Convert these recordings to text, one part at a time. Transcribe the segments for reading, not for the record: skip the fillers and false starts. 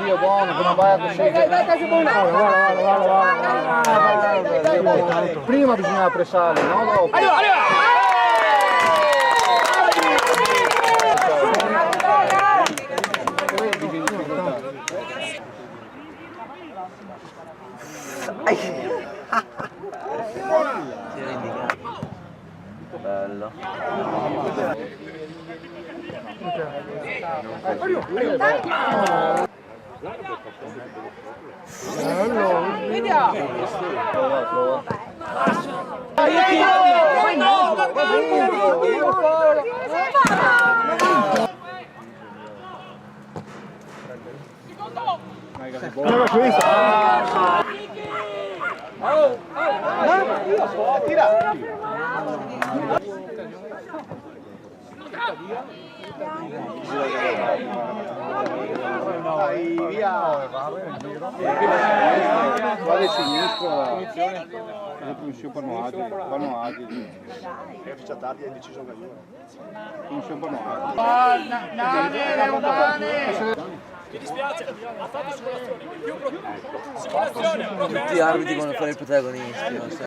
Dio buono, come vai a così? Prima bisognava pressare, no? Dopo. Bello. Dai, via! Guarda il sinistro, vanno agili. E faccia tardi, hai deciso meglio. Mi dispiace, ha fatto simulazione, simulazione, Tutti gli arbitri vanno a fare i protagonisti. Non so.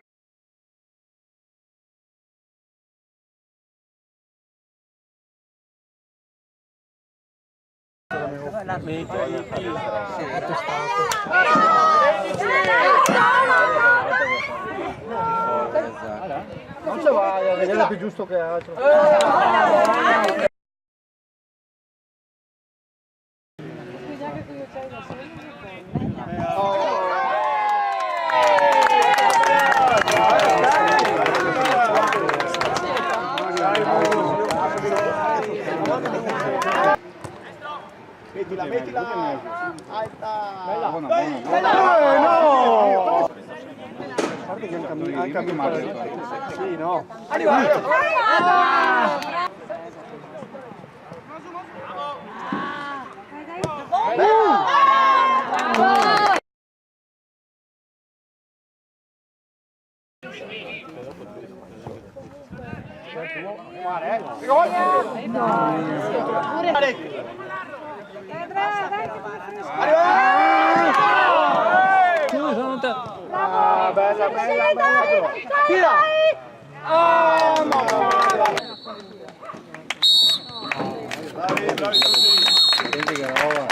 Non ce vai, a vedere più giusto che altro. Mettila! Alta! Buona! No! Guarda che anche male. Sì, no? Arriva! Bella! Tira! Bravi tutti!